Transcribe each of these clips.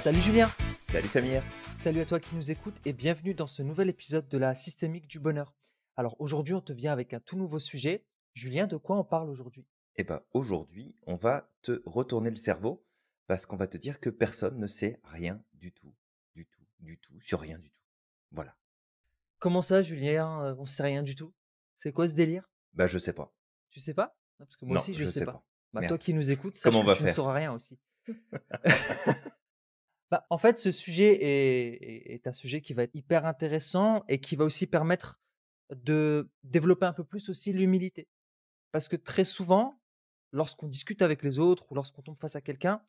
Salut Julien, Salut Samir. salut à toi qui nous écoutes et bienvenue dans ce nouvel épisode de la systémique du bonheur. Alors aujourd'hui on te vient avec un tout nouveau sujet. Julien, de quoi on parle aujourd'hui? Eh ben aujourd'hui, on va te retourner le cerveau parce qu'on va te dire que personne ne sait rien du tout, sur rien du tout. Voilà. Comment ça Julien, on sait rien du tout? C'est quoi ce délire? Bah je sais pas. Tu sais pas? Non, parce que moi Non, aussi je je sais sais pas. pas. Bah toi Merde. qui nous écoutes, Comment sache on que va tu ne faire? sauras rien aussi. Bah, en fait, ce sujet est un sujet qui va être hyper intéressant et qui va aussi permettre de développer un peu plus aussi l'humilité. Parce que très souvent, lorsqu'on discute avec les autres ou lorsqu'on tombe face à quelqu'un,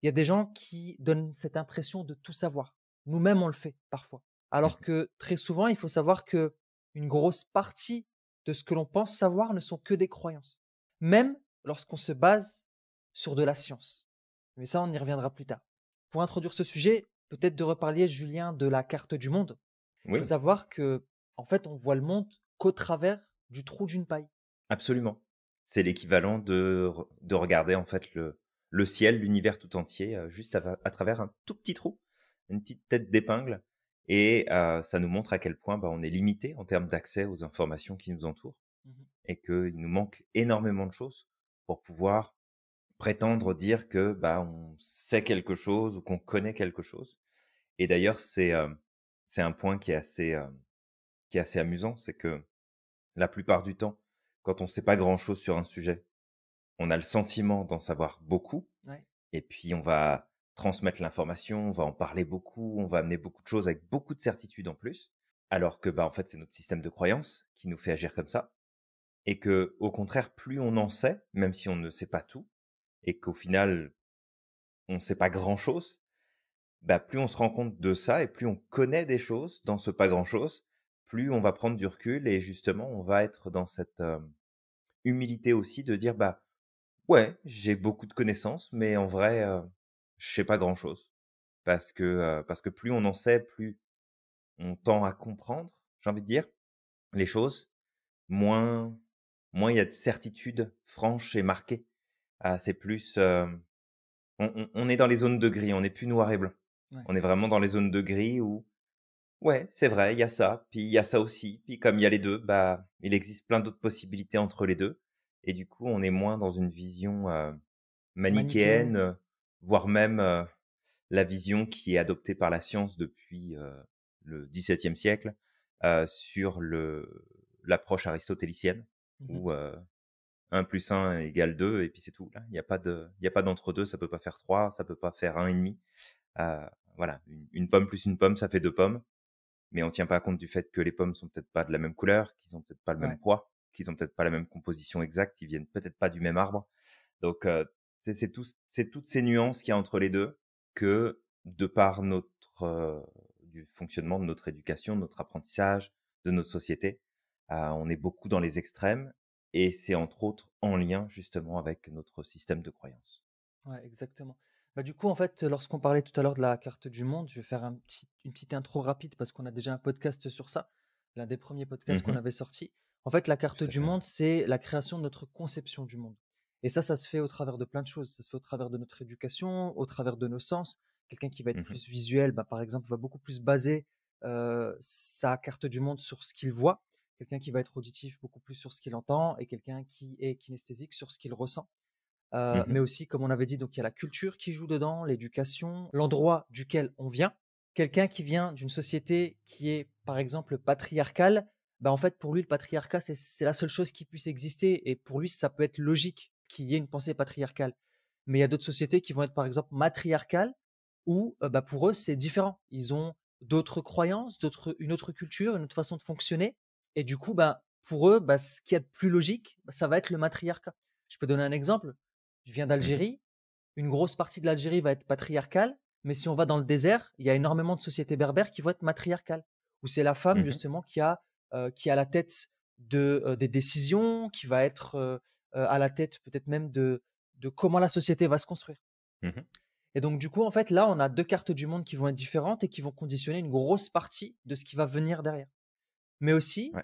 il y a des gens qui donnent cette impression de tout savoir. Nous-mêmes, on le fait parfois. Alors Mhm. que très souvent, il faut savoir que une grosse partie de ce que l'on pense savoir ne sont que des croyances. Même lorsqu'on se base sur de la science. Mais ça, on y reviendra plus tard. Pour introduire ce sujet, peut-être de reparler, Julien, de la carte du monde. Il faut Oui, savoir que, en fait, on voit le monde qu'au travers du trou d'une paille. absolument. C'est l'équivalent de regarder en fait le ciel, l'univers tout entier, juste à travers un tout petit trou, une petite tête d'épingle. Et ça nous montre à quel point bah, on est limité en termes d'accès aux informations qui nous entourent Mhm. et qu'il nous manque énormément de choses pour pouvoir prétendre dire que bah, on sait quelque chose ou qu'on connaît quelque chose. Et d'ailleurs, c'est un point qui est assez amusant, c'est que la plupart du temps, quand on ne sait pas grand-chose sur un sujet, on a le sentiment d'en savoir beaucoup, Ouais. et puis on va transmettre l'information, on va en parler beaucoup, on va amener beaucoup de choses avec beaucoup de certitude en plus, alors que bah, en fait, c'est notre système de croyance qui nous fait agir comme ça, et que au contraire, plus on en sait, même si on ne sait pas tout, et qu'au final, on ne sait pas grand-chose, bah, plus on se rend compte de ça et plus on connaît des choses dans ce pas grand-chose, plus on va prendre du recul et justement, on va être dans cette humilité aussi de dire, bah ouais, j'ai beaucoup de connaissances, mais en vrai, je sais pas grand-chose. Parce que plus on en sait, plus on tend à comprendre, j'ai envie de dire, les choses, moins, moins il y a de certitude franche et marquée. Ah, c'est plus, on est dans les zones de gris, on n'est plus noir et blanc. Ouais. On est vraiment dans les zones de gris où, ouais, c'est vrai, il y a ça, puis il y a ça aussi, puis comme il y a les deux, bah, il existe plein d'autres possibilités entre les deux. Et du coup, on est moins dans une vision manichéenne, Manichéenne. voire même la vision qui est adoptée par la science depuis le XVIIe siècle sur l'approche aristotélicienne, Mhm. où 1 plus 1 égale 2, et puis c'est tout. Là, il y a pas d'entre-deux, ça peut pas faire 3, ça peut pas faire 1,5. Voilà, une pomme plus une pomme, ça fait 2 pommes, mais on tient pas compte du fait que les pommes sont peut-être pas de la même couleur, qu'ils ont peut-être pas le même Ouais. poids, qu'ils ont peut-être pas la même composition exacte, ils viennent peut-être pas du même arbre. Donc, c'est toutes ces nuances qu'il y a entre les deux que, de par du fonctionnement de notre éducation, de notre apprentissage, de notre société, on est beaucoup dans les extrêmes et c'est entre autres en lien justement avec notre système de croyances. Ouais, exactement. Bah, du coup, en fait, lorsqu'on parlait tout à l'heure de la carte du monde, je vais faire une petite intro rapide parce qu'on a déjà un podcast sur ça, l'un des premiers podcasts qu'on Mmh. avait sorti. En fait, la carte Tout à du fait, ouais. monde, c'est la création de notre conception du monde. Et ça se fait au travers de plein de choses. Ça se fait au travers de notre éducation, au travers de nos sens. Quelqu'un qui va être Mmh. plus visuel, bah, par exemple, va beaucoup plus baser sa carte du monde sur ce qu'il voit. Quelqu'un qui va être auditif, beaucoup plus sur ce qu'il entend. Et quelqu'un qui est kinesthésique sur ce qu'il ressent. Mais Mmh. aussi, comme on avait dit, donc il y a la culture qui joue dedans, l'éducation, l'endroit duquel on vient. Quelqu'un qui vient d'une société qui est, par exemple, patriarcale, bah, en fait, pour lui, le patriarcat, c'est la seule chose qui puisse exister. Et pour lui, ça peut être logique qu'il y ait une pensée patriarcale. Mais il y a d'autres sociétés qui vont être, par exemple, matriarcales, où bah, pour eux, c'est différent. Ils ont d'autres croyances, une autre culture, une autre façon de fonctionner. Et du coup, bah, pour eux, bah, ce qui est de plus logique, bah, ça va être le matriarcat. Je peux donner un exemple. Je viens Mmh. d'Algérie. Une grosse partie de l'Algérie va être patriarcale, mais si on va dans le désert, il y a énormément de sociétés berbères qui vont être matriarcales, où c'est la femme Mmh. justement qui a la tête des décisions, qui va être à la tête peut-être même de comment la société va se construire. Mmh. Et donc du coup, en fait, là, on a deux cartes du monde qui vont être différentes et qui vont conditionner une grosse partie de ce qui va venir derrière. Mais aussi, Ouais.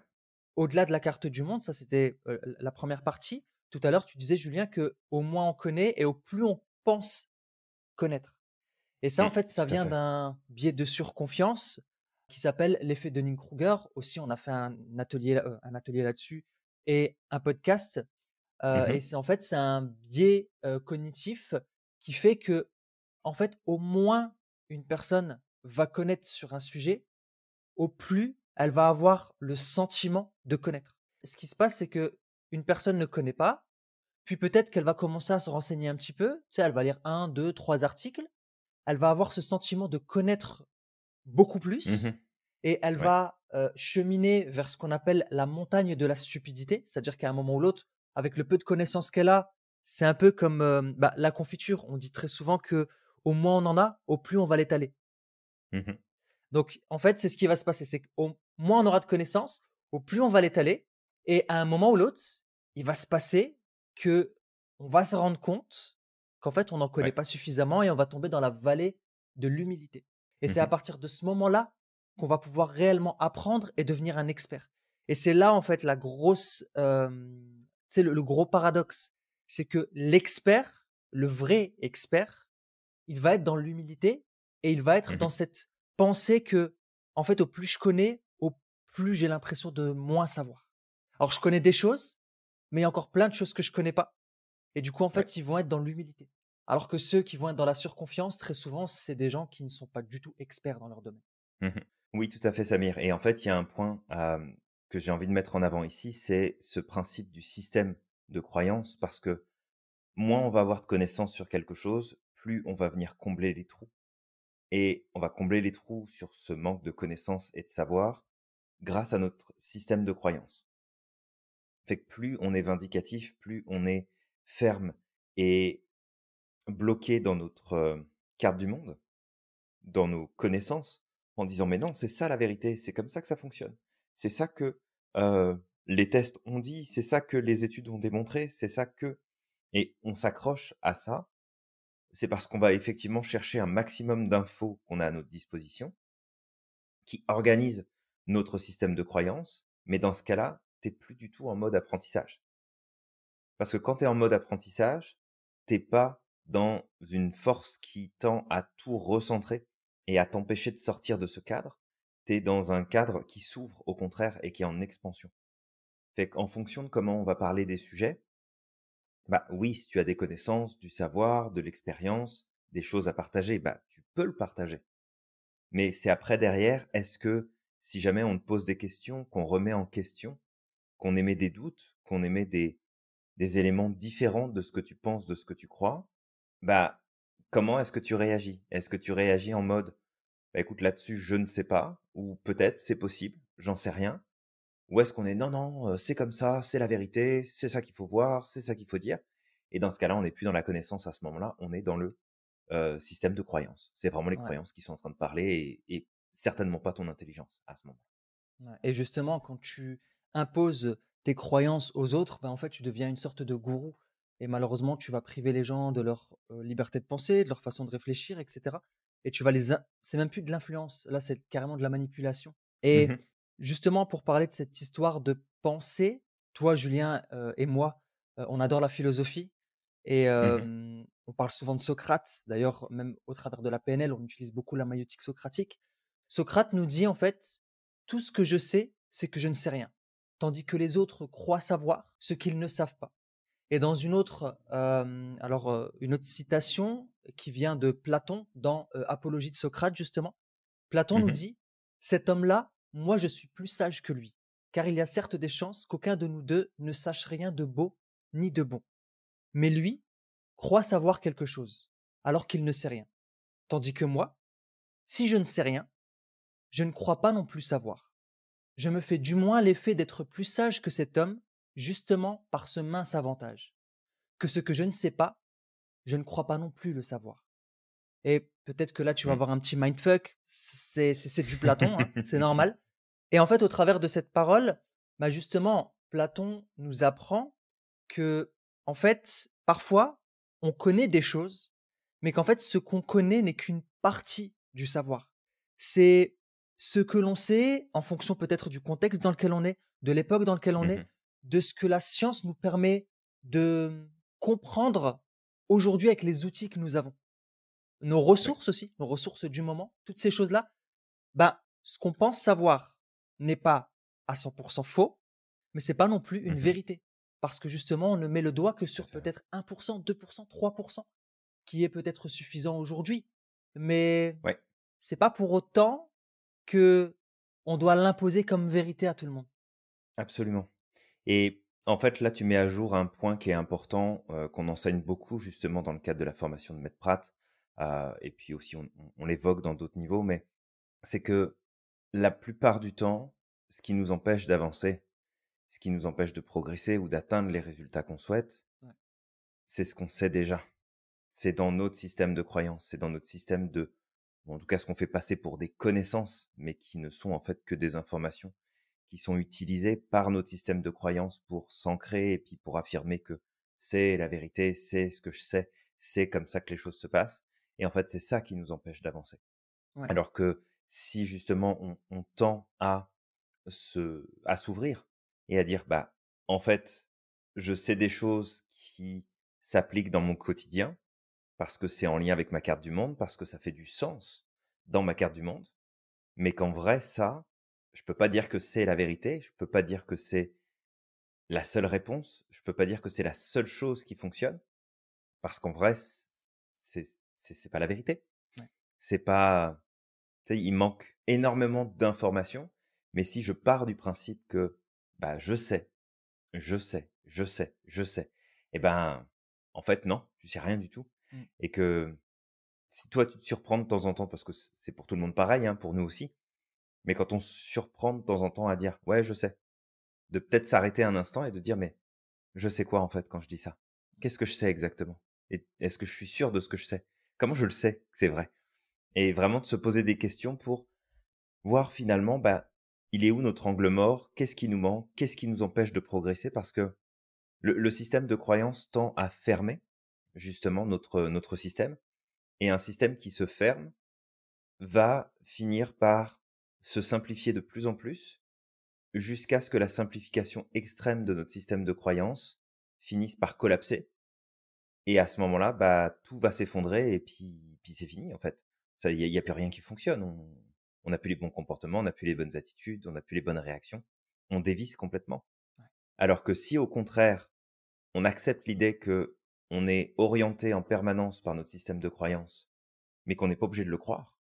au-delà de la carte du monde, ça c'était la première partie. Tout à l'heure, tu disais, Julien, que au moins on connaît et au plus on pense connaître. Et ça, en fait, ça tout à vient fait. d'un biais de surconfiance qui s'appelle l'effet Dunning-Kruger. Aussi, on a fait un atelier là-dessus et un podcast. Et Mmh. c'est en fait, c'est un biais cognitif qui fait que, en fait, au moins une personne va connaître sur un sujet, au plus elle va avoir le sentiment de connaître. Ce qui se passe, c'est que une personne ne connaît pas, puis peut-être qu'elle va commencer à se renseigner un petit peu. Tu sais, elle va lire un, 2, 3 articles. Elle va avoir ce sentiment de connaître beaucoup plus Mmh. et elle Ouais. va cheminer vers ce qu'on appelle la montagne de la stupidité. C'est-à-dire qu'à un moment ou l'autre, avec le peu de connaissances qu'elle a, c'est un peu comme bah, la confiture. On dit très souvent que au moins on en a, au plus on va l'étaler. Mmh. Donc, en fait, c'est ce qui va se passer. C'est qu'au moins on aura de connaissances, au plus on va l'étaler. Et à un moment ou l'autre, il va se passer que on va se rendre compte qu'en fait, on n'en connaît Ouais. pas suffisamment et on va tomber dans la vallée de l'humilité. Et c'est à Mmh. partir de ce moment-là qu'on va pouvoir réellement apprendre et devenir un expert. Et c'est là, en fait, la grosse, c'est le gros paradoxe. C'est que l'expert, le vrai expert, il va être dans l'humilité et il va être dans Mmh. cette pensée que, en fait, au plus je connais, au plus j'ai l'impression de moins savoir. Alors, je connais des choses, mais il y a encore plein de choses que je connais pas. Et du coup, en Ouais. fait, ils vont être dans l'humilité. Alors que ceux qui vont être dans la surconfiance, très souvent, c'est des gens qui ne sont pas du tout experts dans leur domaine. Mmh. Oui, tout à fait, Samir, et en fait, il y a un point, que j'ai envie de mettre en avant ici, c'est ce principe du système de croyance parce que moins on va avoir de connaissances sur quelque chose, plus on va venir combler les trous et on va combler les trous sur ce manque de connaissances et de savoir grâce à notre système de croyance. Fait que plus on est vindicatif, plus on est ferme et bloqué dans notre, carte du monde, dans nos connaissances, en disant: «Mais non, c'est ça la vérité, c'est comme ça que ça fonctionne. C'est ça que, les tests ont dit, c'est ça que les études ont démontré, c'est ça que» et on s'accroche à ça, c'est parce qu'on va effectivement chercher un maximum d'infos qu'on a à notre disposition, qui organisent notre système de croyances, mais dans ce cas-là, tu es plus du tout en mode apprentissage. Parce que quand tu es en mode apprentissage, t'es pas dans une force qui tend à tout recentrer et à t'empêcher de sortir de ce cadre. Tu es dans un cadre qui s'ouvre au contraire et qui est en expansion. Fait qu'en fonction de comment on va parler des sujets, bah oui, si tu as des connaissances, du savoir, de l'expérience, des choses à partager, bah tu peux le partager. Mais c'est après derrière, est-ce que si jamais on te pose des questions, qu'on remet en question, qu'on émet des doutes, qu'on émet des éléments différents de ce que tu penses, de ce que tu crois, bah, comment est-ce que tu réagis? Est-ce que tu réagis en mode: «Bah, écoute, là-dessus, je ne sais pas» ou «Peut-être, c'est possible, j'en sais rien» ou est-ce qu'on est: «Non, non, c'est comme ça, c'est la vérité, c'est ça qu'il faut voir, c'est ça qu'il faut dire» et dans ce cas-là, on n'est plus dans la connaissance à ce moment-là, on est dans le, système de croyance. C'est vraiment les Ouais. croyances qui sont en train de parler et certainement pas ton intelligence à ce moment-là. Ouais. Et justement, quand tu imposes tes croyances aux autres, ben, en fait, tu deviens une sorte de gourou. Et malheureusement, tu vas priver les gens de leur liberté de penser, de leur façon de réfléchir, etc. Et tu vas c'est même plus de l'influence. Là, c'est carrément de la manipulation. Et Mmh. justement, pour parler de cette histoire de pensée, toi, Julien, et moi, on adore la philosophie. Et Mmh. on parle souvent de Socrate. D'ailleurs, même au travers de la PNL, on utilise beaucoup la maïotique socratique. Socrate nous dit en fait, tout ce que je sais, c'est que je ne sais rien, tandis que les autres croient savoir ce qu'ils ne savent pas. Et dans une autre, une autre citation qui vient de Platon dans Apologie de Socrate justement, Platon nous Mmh. dit: «Cet homme-là, moi je suis plus sage que lui, car il y a certes des chances qu'aucun de nous deux ne sache rien de beau ni de bon. Mais lui croit savoir quelque chose, alors qu'il ne sait rien. Tandis que moi, si je ne sais rien, je ne crois pas non plus savoir. Je me fais du moins l'effet d'être plus sage que cet homme, justement par ce mince avantage, que ce que je ne sais pas, je ne crois pas non plus le savoir.» Et peut-être que là, tu vas Mmh. avoir un petit mindfuck, c'est du Platon, hein, c'est normal. Et en fait, au travers de cette parole, bah justement, Platon nous apprend que, en fait, parfois, on connaît des choses, mais qu'en fait, ce qu'on connaît n'est qu'une partie du savoir. C'est ce que l'on sait en fonction peut-être du contexte dans lequel on est, de l'époque dans lequel on est, Mmh. de ce que la science nous permet de comprendre aujourd'hui avec les outils que nous avons. nos Oui. ressources aussi, nos ressources du moment, toutes ces choses-là, ben, ce qu'on pense savoir n'est pas à 100% faux, mais c'est pas non plus une Mmh. vérité. Parce que justement, on ne met le doigt que Tout à sur fait, ouais. peut-être 1%, 2%, 3%, qui est peut-être suffisant aujourd'hui. Mais Ouais, c'est pas pour autant que on doit l'imposer comme vérité à tout le monde. absolument. Et en fait, là, tu mets à jour un point qui est important, qu'on enseigne beaucoup justement dans le cadre de la formation de Maître Pratt, et puis aussi on l'évoque dans d'autres niveaux, mais c'est que la plupart du temps, ce qui nous empêche d'avancer, ce qui nous empêche de progresser ou d'atteindre les résultats qu'on souhaite, Ouais, c'est ce qu'on sait déjà. C'est dans notre système de croyance, c'est dans notre système de, ou en tout cas ce qu'on fait passer pour des connaissances, mais qui ne sont en fait que des informations qui sont utilisées par notre système de croyance pour s'ancrer et puis pour affirmer que c'est la vérité, c'est ce que je sais, c'est comme ça que les choses se passent. Et en fait, c'est ça qui nous empêche d'avancer. ouais, Alors que si justement on tend à s'ouvrir et à dire, bah, en fait, je sais des choses qui s'appliquent dans mon quotidien parce que c'est en lien avec ma carte du monde, parce que ça fait du sens dans ma carte du monde, mais qu'en vrai, ça, je peux pas dire que c'est la vérité, je peux pas dire que c'est la seule réponse, je peux pas dire que c'est la seule chose qui fonctionne, parce qu'en vrai, c'est pas la vérité. ouais, C'est pas, tu sais, il manque énormément d'informations, mais si je pars du principe que, bah, je sais, je sais, je sais, je sais, et ben, en fait, non, tu sais rien du tout. mmh, Et que si toi, tu te surprends de temps en temps, parce que c'est pour tout le monde pareil, hein, pour nous aussi, mais quand on se surprend de temps en temps à dire: «Ouais, je sais», de peut-être s'arrêter un instant et de dire: «Mais je sais quoi, en fait, quand je dis ça? Qu'est-ce que je sais exactement? Et est-ce que je suis sûr de ce que je sais? Comment je le sais que c'est vrai?» Et vraiment de se poser des questions pour voir finalement, bah, il est où notre angle mort? Qu'est-ce qui nous manque? Qu'est-ce qui nous empêche de progresser? Parce que le système de croyance tend à fermer justement notre système, et un système qui se ferme va finir par se simplifier de plus en plus, jusqu'à ce que la simplification extrême de notre système de croyance finisse par collapser. Et à ce moment-là, bah, tout va s'effondrer et puis c'est fini en fait. Ça, il y a plus rien qui fonctionne. On n'a plus les bons comportements, on n'a plus les bonnes attitudes, on n'a plus les bonnes réactions. On dévisse complètement. ouais, Alors que si au contraire, on accepte l'idée que on est orienté en permanence par notre système de croyance, mais qu'on n'est pas obligé de le croire,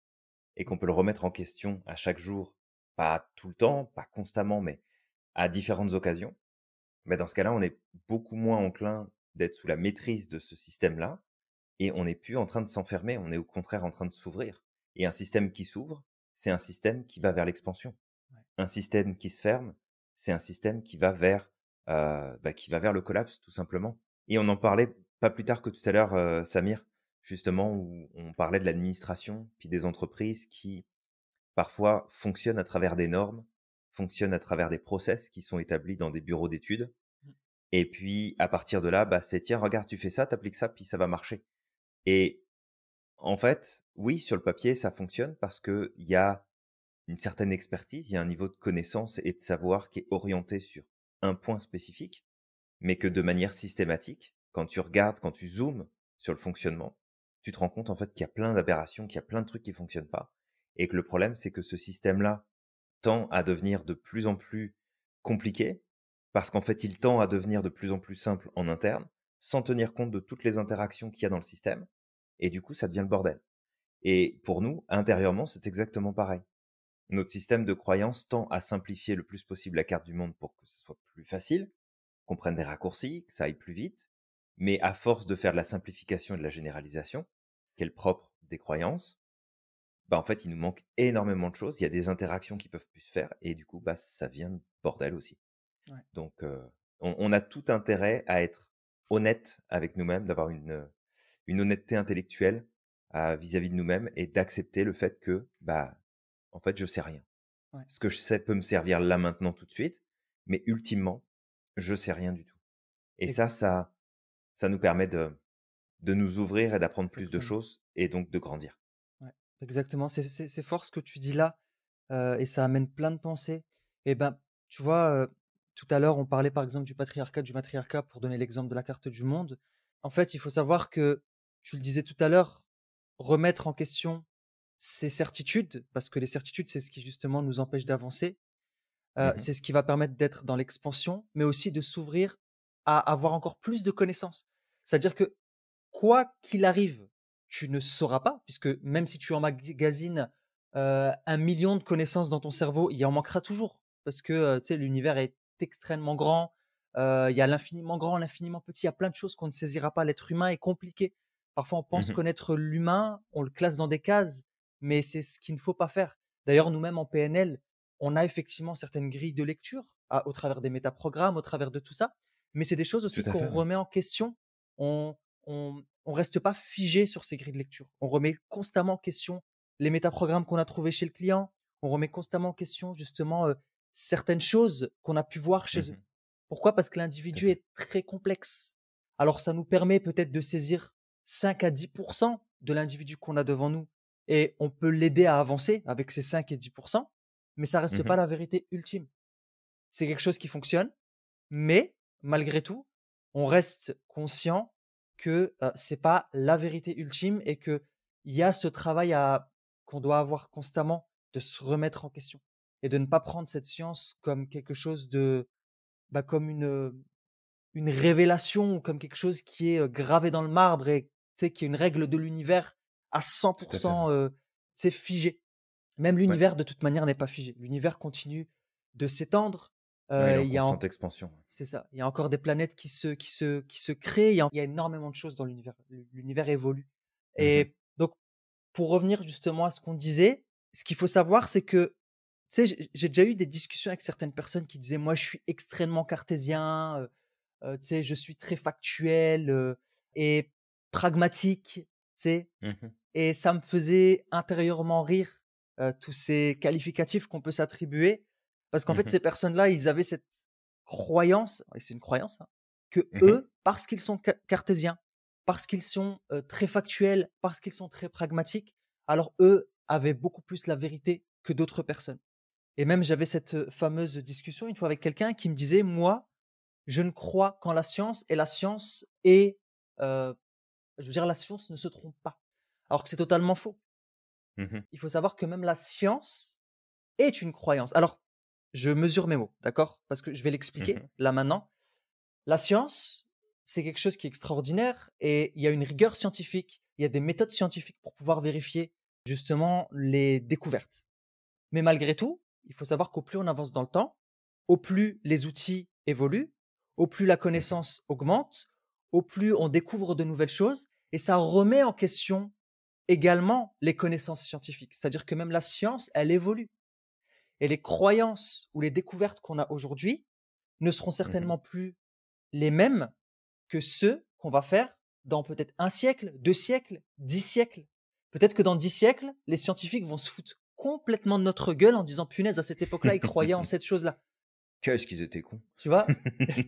et qu'on peut le remettre en question à chaque jour, pas tout le temps, pas constamment, mais à différentes occasions, mais dans ce cas-là, on est beaucoup moins enclin d'être sous la maîtrise de ce système-là, et on n'est plus en train de s'enfermer, on est au contraire en train de s'ouvrir. Et un système qui s'ouvre, c'est un système qui va vers l'expansion. ouais. Un système qui se ferme, c'est un système qui va vers, qui va vers le collapse, tout simplement. Et on en parlait pas plus tard que tout à l'heure, Samir, justement, où on parlait de l'administration, puis des entreprises qui parfois fonctionnent à travers des normes, fonctionnent à travers des process qui sont établis dans des bureaux d'études. Mmh. Et puis, à partir de là, bah, c'est tiens, regarde, tu fais ça, t'appliques ça, puis ça va marcher. Et en fait, oui, sur le papier, ça fonctionne parce qu'il y a une certaine expertise, il y a un niveau de connaissance et de savoir qui est orienté sur un point spécifique, mais que de manière systématique, quand tu regardes, quand tu zoomes sur le fonctionnement, tu te rends compte en fait qu'il y a plein d'aberrations, qu'il y a plein de trucs qui fonctionnent pas, et que le problème, c'est que ce système-là tend à devenir de plus en plus compliqué, parce qu'en fait, il tend à devenir de plus en plus simple en interne, sans tenir compte de toutes les interactions qu'il y a dans le système, et du coup, ça devient le bordel. Et pour nous, intérieurement, c'est exactement pareil. Notre système de croyance tend à simplifier le plus possible la carte du monde pour que ce soit plus facile, qu'on prenne des raccourcis, que ça aille plus vite, mais à force de faire de la simplification et de la généralisation, qui est le propre des croyances, bah, en fait, il nous manque énormément de choses. Il y a des interactions qui peuvent plus se faire et du coup, bah, ça vient de bordel aussi. Ouais. Donc, on a tout intérêt à être honnête avec nous-mêmes, d'avoir une honnêteté intellectuelle vis-à-vis de nous-mêmes et d'accepter le fait que, bah, en fait, je sais rien. Ouais. Ce que je sais peut me servir là maintenant tout de suite, mais ultimement, je sais rien du tout. Et Ex ça nous permet de nous ouvrir et d'apprendre plus de exactement. choses et donc de grandir. Ouais, exactement. C'est fort ce que tu dis là, et ça amène plein de pensées. Et ben, tu vois, tout à l'heure, on parlait par exemple du patriarcat, du matriarcat pour donner l'exemple de la carte du monde. En fait, il faut savoir que, tu le disais tout à l'heure, remettre en question ses certitudes, parce que les certitudes, c'est ce qui justement nous empêche d'avancer. Mmh. C'est ce qui va permettre d'être dans l'expansion, mais aussi de s'ouvrir à avoir encore plus de connaissances. C'est-à-dire que quoi qu'il arrive, tu ne sauras pas, puisque même si tu emmagasines 1 million de connaissances dans ton cerveau, il en manquera toujours. Parce que tu sais, l'univers est extrêmement grand, il y a l'infiniment grand, l'infiniment petit, il y a plein de choses qu'on ne saisira pas. L'être humain est compliqué. Parfois, on pense Mmh. connaître l'humain, on le classe dans des cases, mais c'est ce qu'il ne faut pas faire. D'ailleurs, nous-mêmes en PNL, on a effectivement certaines grilles de lecture au travers des métaprogrammes, au travers de tout ça, mais c'est des choses Tout aussi à qu'on fait, ouais. remet en question. On reste pas figé sur ces grilles de lecture. On remet constamment en question les métaprogrammes qu'on a trouvés chez le client. On remet constamment en question justement certaines choses qu'on a pu voir chez eux. Mmh. Pourquoi? Parce que Tout à l'individu fait. est très complexe. Alors ça nous permet peut-être de saisir 5 à 10 de l'individu qu'on a devant nous et on peut l'aider à avancer avec ces 5 et 10 mais ça reste pas Mmh. la vérité ultime. C'est quelque chose qui fonctionne, mais malgré tout, on reste conscient que, c'est pas la vérité ultime et qu'il y a ce travail à qu'on doit avoir constamment de se remettre en question et de ne pas prendre cette science comme quelque chose de, comme une révélation ou comme quelque chose qui est, gravé dans le marbre et tu sais, qui est une règle de l'univers à Tout à fait, ouais. 100 tu figé. Même Ouais. l'univers de toute manière n'est pas figé. L'univers continue de s'étendre, Ouais, il est en il y a en constante expansion. c'est ça. Il y a encore des planètes qui se créent. Il y a énormément de choses dans l'univers. L'univers évolue. Mmh. Et donc, pour revenir justement à ce qu'on disait, ce qu'il faut savoir, c'est que, tu sais, j'ai déjà eu des discussions avec certaines personnes qui disaient: «Moi, je suis extrêmement cartésien, tu sais, je suis très factuel, et pragmatique», tu sais? Mmh. Et ça me faisait intérieurement rire, tous ces qualificatifs qu'on peut s'attribuer. Parce qu'en fait, Mmh. ces personnes-là, ils avaient cette croyance, et c'est une croyance, hein, que Mmh. eux, parce qu'ils sont cartésiens, parce qu'ils sont très factuels, parce qu'ils sont très pragmatiques, alors eux avaient beaucoup plus la vérité que d'autres personnes. Et même, j'avais cette fameuse discussion une fois avec quelqu'un qui me disait: «Moi, je ne crois qu'en la science et la science est, heu, je veux dire, la science ne se trompe pas». Alors que c'est totalement faux. Mmh. Il faut savoir que même la science est une croyance. Alors, je mesure mes mots, d'accord? Parce que je vais l'expliquer Mmh. là maintenant. La science, c'est quelque chose qui est extraordinaire et il y a une rigueur scientifique, il y a des méthodes scientifiques pour pouvoir vérifier justement les découvertes. Mais malgré tout, il faut savoir qu'au plus on avance dans le temps, au plus les outils évoluent, au plus la Mmh. connaissance augmente, au plus on découvre de nouvelles choses et ça remet en question également les connaissances scientifiques. C'est-à-dire que même la science, elle évolue. Et les croyances ou les découvertes qu'on a aujourd'hui ne seront Mmh. certainement plus les mêmes que ceux qu'on va faire dans peut-être un siècle, 2 siècles, 10 siècles. Peut-être que dans 10 siècles, les scientifiques vont se foutre complètement de notre gueule en disant: «Punaise, à cette époque-là, ils croyaient en cette chose-là». Qu'est-ce qu'ils étaient cons! Tu vois?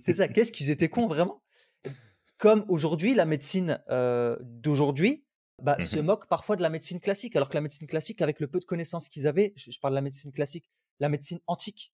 C'est ça, qu'est-ce qu'ils étaient cons vraiment. Comme aujourd'hui, la médecine, d'aujourd'hui, se Mmh. moque parfois de la médecine classique. Alors que la médecine classique, avec le peu de connaissances qu'ils avaient, je parle de la médecine classique, la médecine antique,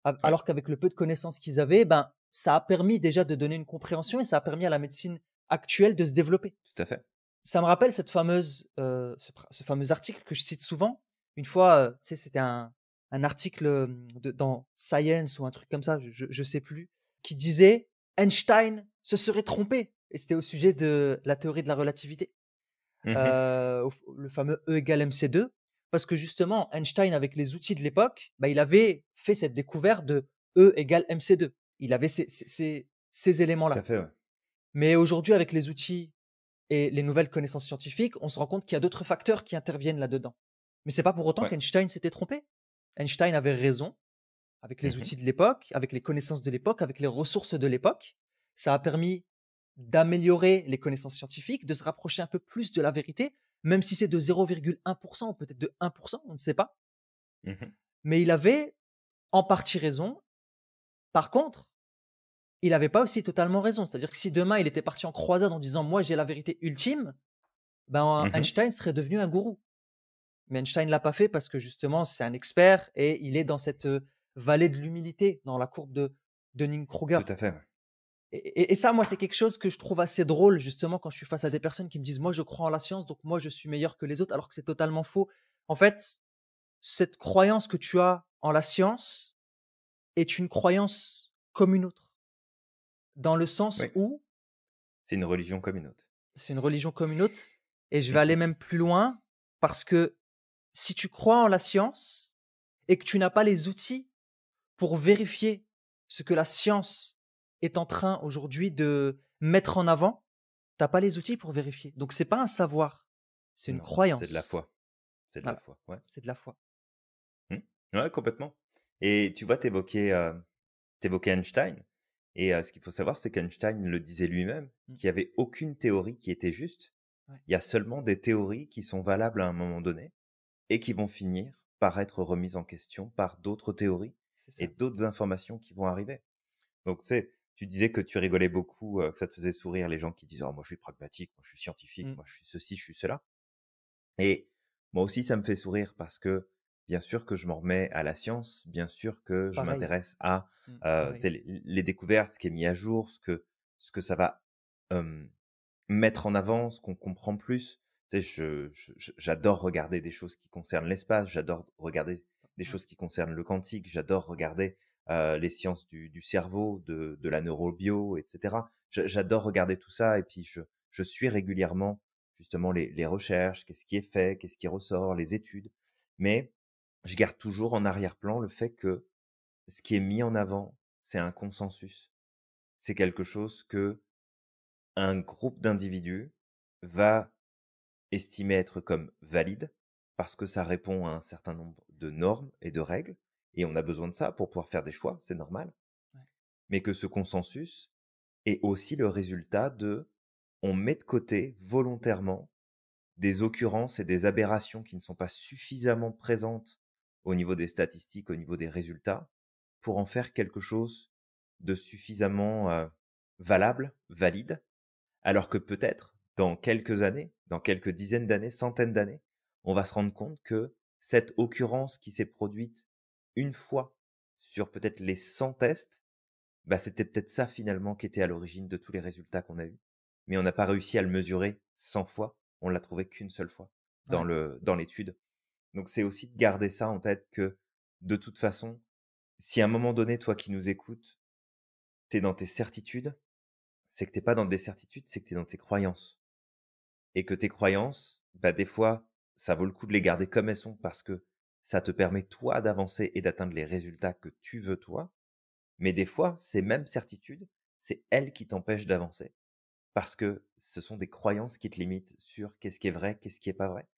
Ouais, alors qu'avec le peu de connaissances qu'ils avaient, ça a permis déjà de donner une compréhension et ça a permis à la médecine actuelle de se développer. tout à fait. Ça me rappelle cette fameuse, ce fameux article que je cite souvent. Une fois, tu sais, c'était un article, dans Science ou un truc comme ça, je sais plus, qui disait: «Einstein se serait trompé» et c'était au sujet de la théorie de la relativité, Mmh. le fameux E égale mc2 parce que justement Einstein avec les outils de l'époque, il avait fait cette découverte de E égale mc2. Il avait ces Tout à éléments-là. fait, ouais. Mais aujourd'hui avec les outils et les nouvelles connaissances scientifiques, on se rend compte qu'il y a d'autres facteurs qui interviennent là-dedans. Mais c'est pas pour autant Ouais. qu'Einstein s'était trompé. Einstein avait raison avec les Mmh. outils de l'époque, avec les connaissances de l'époque, avec les ressources de l'époque. Ça a permis d'améliorer les connaissances scientifiques, de se rapprocher un peu plus de la vérité, même si c'est de 0,1% ou peut-être de 1%, on ne sait pas. Mmh. Mais il avait en partie raison. Par contre, il n'avait pas aussi totalement raison. C'est-à-dire que si demain il était parti en croisade en disant moi j'ai la vérité ultime, Mmh. Einstein serait devenu un gourou. Mais Einstein l'a pas fait parce que justement, c'est un expert et il est dans cette vallée de l'humilité, dans la courbe de Dunning-Kruger. Tout à fait, ouais. Et ça, moi, c'est quelque chose que je trouve assez drôle, justement, quand je suis face à des personnes qui me disent: «Moi, je crois en la science, donc moi, je suis meilleur que les autres», alors que c'est totalement faux. En fait, cette croyance que tu as en la science est une croyance comme une autre, dans le sens Oui, où c'est une religion comme une autre. c'est une religion comme une autre, et je vais Mmh aller mh. même plus loin, parce que si tu crois en la science et que tu n'as pas les outils pour vérifier ce que la science est en train aujourd'hui de mettre en avant, tu as pas les outils pour vérifier. Donc c'est pas un savoir, c'est une Non, c'est de la croyance. foi. C'est de la Voilà, foi, ouais. c'est de la foi. Mmh. Ouais, complètement. Et tu vois, tu évoquais Einstein et ce qu'il faut savoir, c'est qu'Einstein le disait lui-même, Mmh, qu'il y avait aucune théorie qui était juste. ouais, Il y a seulement des théories qui sont valables à un moment donné et qui vont finir par être remises en question par d'autres théories c'est et ça. d'autres informations qui vont arriver. Donc, tu sais, tu disais que tu rigolais beaucoup, que ça te faisait sourire les gens qui disent: «Oh, moi, je suis pragmatique, moi, je suis scientifique, Mmh, moi, je suis ceci, je suis cela». Et moi aussi, ça me fait sourire parce que, bien sûr que je m'en remets à la science, bien sûr que je pareil. m'intéresse à, tu Pareil. sais, les découvertes, ce qui est mis à jour, ce que ça va, hem, mettre en avant, ce qu'on comprend plus. Tu sais, j'adore regarder des choses qui concernent l'espace, j'adore regarder des Ouais, choses qui concernent le quantique, j'adore regarder, les sciences du cerveau, de la neurobio, et cetera. J'adore regarder tout ça et puis je suis régulièrement justement les recherches, qu'est-ce qui est fait, qu'est-ce qui ressort, les études. Mais je garde toujours en arrière-plan le fait que ce qui est mis en avant, c'est un consensus. C'est quelque chose que un groupe d'individus va estimer être comme valide parce que ça répond à un certain nombre de normes et de règles et on a besoin de ça pour pouvoir faire des choix, c'est normal. ouais, Mais que ce consensus est aussi le résultat de on met de côté volontairement des occurrences et des aberrations qui ne sont pas suffisamment présentes au niveau des statistiques, au niveau des résultats, pour en faire quelque chose de suffisamment valable, valide, alors que peut-être dans quelques années, dans quelques dizaines d'années, centaines d'années, on va se rendre compte que cette occurrence qui s'est produite une fois sur peut-être les 100 tests, bah, c'était peut-être ça finalement qui était à l'origine de tous les résultats qu'on a eus. Mais on n'a pas réussi à le mesurer 100 fois, on l'a trouvé qu'une seule fois ouais, dans l'étude. Donc c'est aussi de garder ça en tête que de toute façon, si à un moment donné, toi qui nous écoutes, tu es dans tes certitudes, c'est que t'es pas dans des certitudes, c'est que tu es dans tes croyances. Et que tes croyances, bah, des fois, ça vaut le coup de les garder comme elles sont parce que ça te permet toi d'avancer et d'atteindre les résultats que tu veux toi. Mais des fois, ces mêmes certitudes, c'est elles qui t'empêchent d'avancer. Parce que ce sont des croyances qui te limitent sur qu'est-ce qui est vrai, qu'est-ce qui est pas vrai,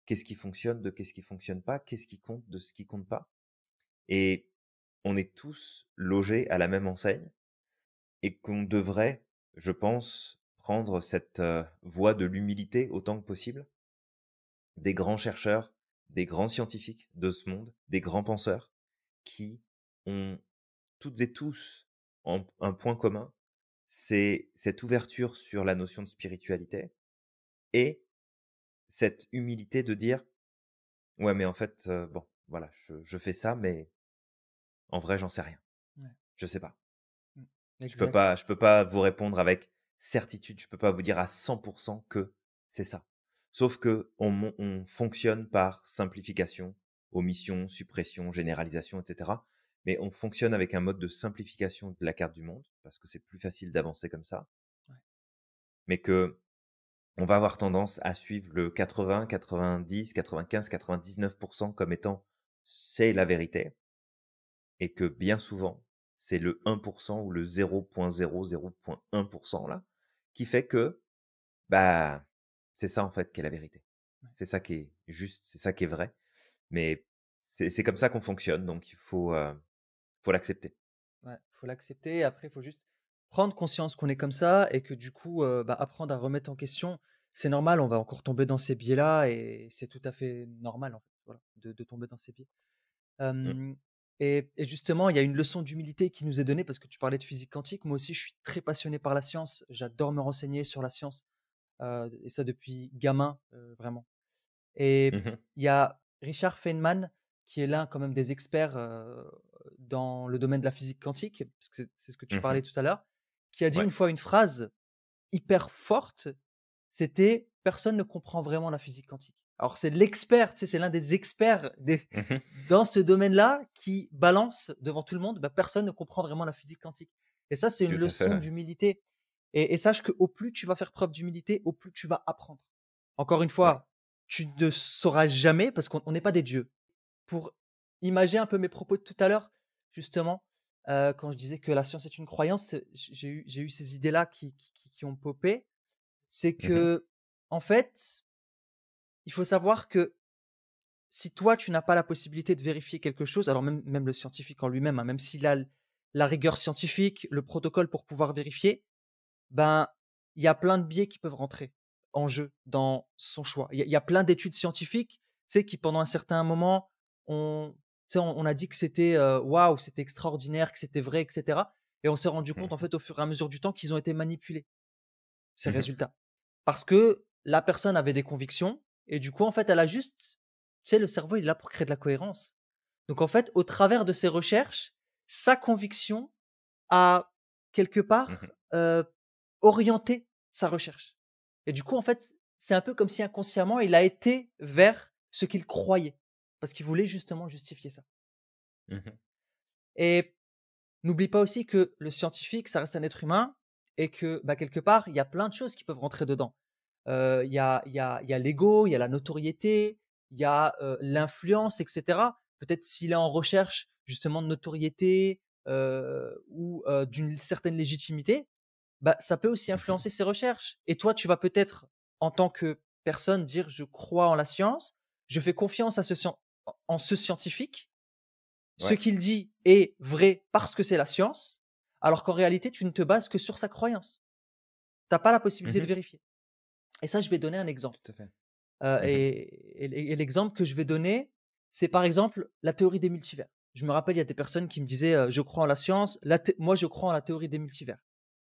qu'est-ce qui fonctionne de qu'est-ce qui fonctionne pas, qu'est-ce qui compte de ce qui compte pas. Et on est tous logés à la même enseigne et qu'on devrait, je pense, prendre cette voie de l'humilité autant que possible. Des grands chercheurs, des grands scientifiques de ce monde, des grands penseurs qui ont toutes et tous un point commun, c'est cette ouverture sur la notion de spiritualité et cette humilité de dire: «Ouais, mais en fait, bon, voilà, je fais ça, mais en vrai, j'en sais rien. ouais, Je sais pas. mmh, Je peux exact. pas je peux pas vous répondre avec certitude, je peux pas vous dire à 100 que c'est ça». Sauf qu'on fonctionne par simplification, omission, suppression, généralisation, et cetera. Mais on fonctionne avec un mode de simplification de la carte du monde, parce que c'est plus facile d'avancer comme ça, Ouais, mais que on va avoir tendance à suivre le 80, 90, 95, 99 comme étant c'est la vérité et que bien souvent, c'est le 1 ou le 0,0001 là qui fait que, bah, c'est ça en fait qui est la vérité. ouais, C'est ça qui est juste, c'est ça qui est vrai, mais c'est comme ça qu'on fonctionne donc il faut l'accepter. ouais, faut l'accepter. Après, il faut juste prendre conscience qu'on est comme ça et que du coup, bah, apprendre à remettre en question. C'est normal, on va encore tomber dans ces biais-là et c'est tout à fait normal, en fait, voilà, de tomber dans ces biais. Mmh. Hem et justement, il y a une leçon d'humilité qui nous est donnée parce que tu parlais de physique quantique. Moi aussi, je suis très passionné par la science. J'adore me renseigner sur la science, et ça depuis gamin, vraiment. Et Mmh. il y a Richard Feynman qui est l'un quand même des experts, dans le domaine de la physique quantique, parce que c'est ce que tu Mmh. parlais tout à l'heure. qui a dit Ouais. une fois une phrase hyper forte, c'était: «Personne ne comprend vraiment la physique quantique». Alors c'est l'expert, tu sais, c'est l'un des experts Mmh. dans ce domaine-là qui balance devant tout le monde: «Bah, personne ne comprend vraiment la physique quantique» et ça, c'est une Tout à fait, leçon ouais. d'humilité et sache qu'au plus tu vas faire preuve d'humilité, au plus tu vas apprendre. Encore une Ouais. fois, tu ne sauras jamais parce qu'on n'est pas des dieux. Pour imager un peu mes propos de tout à l'heure, justement, quand je disais que la science est une croyance, j'ai eu ces idées-là qui ont popé. C'est Mmh. que, en fait, il faut savoir que si toi, tu n'as pas la possibilité de vérifier quelque chose, alors même le scientifique en lui-même, hein, même s'il a la rigueur scientifique, le protocole pour pouvoir vérifier, ben, il y a plein de biais qui peuvent rentrer en jeu dans son choix. Il y a plein d'études scientifiques, tu sais, qui pendant un certain moment, on tu sais, on a dit que c'était, waouh, c'était extraordinaire, que c'était vrai et cetera et on s'est rendu compte, en Mmh. fait, au fur et à mesure du temps, qu'ils ont été manipulés, ces Mmh. résultats. Parce que la personne avait des convictions et du coup, en fait, elle a juste tu sais, le cerveau, il est là pour créer de la cohérence. Donc en fait, au travers de ses recherches, sa conviction a quelque Mmh. part, orienté sa recherche. Et du coup, en fait, c'est un peu comme si inconsciemment, il a été vers ce qu'il croyait, parce qu'il voulait justement justifier ça. Mmh. Et n'oublie pas aussi que le scientifique, ça reste un être humain et que, bah, quelque part, il y a plein de choses qui peuvent rentrer dedans. Il y a l'ego, il y a la notoriété, il y a, l'influence et cetera. Peut-être s'il est en recherche justement de notoriété, ou, d'une certaine légitimité, bah, ça peut aussi Mmh. influencer ses recherches et toi, tu vas peut-être, en tant que personne, dire: «Je crois en la science, je fais confiance à ce scientifique, ce Ouais. qu'il dit est vrai parce que c'est la science», alors qu'en réalité, tu ne te bases que sur sa croyance. Tu as pas la possibilité de Mmh. vérifier et ça, je vais donner un exemple, Tout à fait. heu Mmh. et l'exemple que je vais donner, c'est par exemple la théorie des multivers. Je me rappelle, il y a des personnes qui me disaient, «Je crois en la science, moi je crois en la théorie des multivers»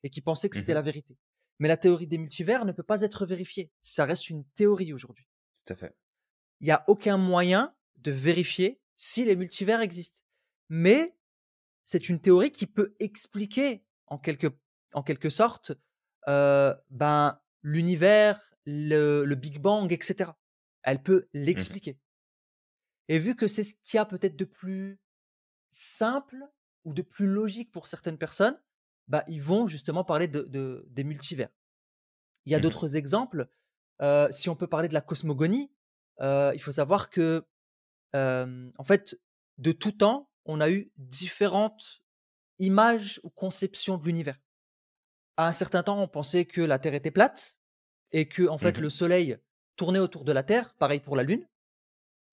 et qui pensaient que c'était Mmh. la vérité. Mais la théorie des multivers ne peut pas être vérifiée. Ça reste une théorie aujourd'hui. Tout à fait. Il y a aucun moyen de vérifier si les multivers existent. Mais c'est une théorie qui peut expliquer en quelque sorte, ben, l'univers, le Big Bang et cetera. Elle peut Mmh. l'expliquer et vu que c'est ce qu'il y a peut-être de plus simple ou de plus logique pour certaines personnes, bah, ils vont justement parler de des multivers. Il y a Mmh. d'autres exemples, si on peut parler de la cosmogonie, il faut savoir que, en fait, de tout temps, on a eu différentes images ou conceptions de l'univers. À un certain temps, on pensait que la Terre était plate et que, en fait, Mmh. le Soleil tournait autour de la Terre, pareil pour la Lune,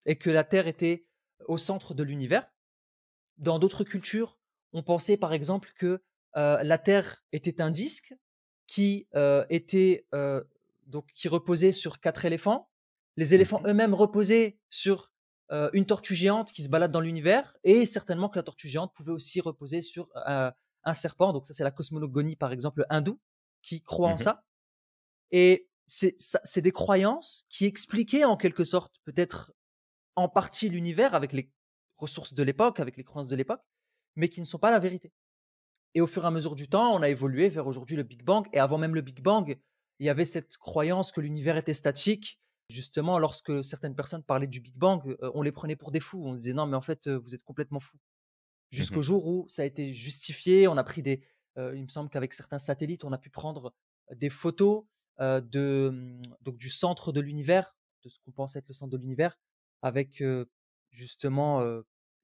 et que la Terre était au centre de l'univers. Dans d'autres cultures, on pensait par exemple que, la Terre était un disque qui reposait sur 4 éléphants. Les éléphants Mmh. eux-mêmes reposaient sur, une tortue géante qui se balade dans l'univers et certainement que la tortue géante pouvait aussi reposer sur, un serpent. Donc ça, c'est la cosmogonie, par exemple, hindoue, qui croit en Mmh. ça et c'est des croyances qui expliquaient en quelque sorte, peut-être en partie l'univers avec les ressources de l'époque, avec les croyances de l'époque, mais qui ne sont pas la vérité. Et au fur et à mesure du temps, on a évolué vers aujourd'hui le Big Bang. Et avant même le Big Bang, il y avait cette croyance que l'univers était statique. Justement, lorsque certaines personnes parlaient du Big Bang, on les prenait pour des fous. On disait non, mais en fait, vous êtes complètement fous. Jusqu'au Mmh. jour où ça a été justifié. On a pris il me semble qu'avec certains satellites, on a pu prendre des photos donc du centre de l'univers, de ce qu'on pense être le centre de l'univers, avec justement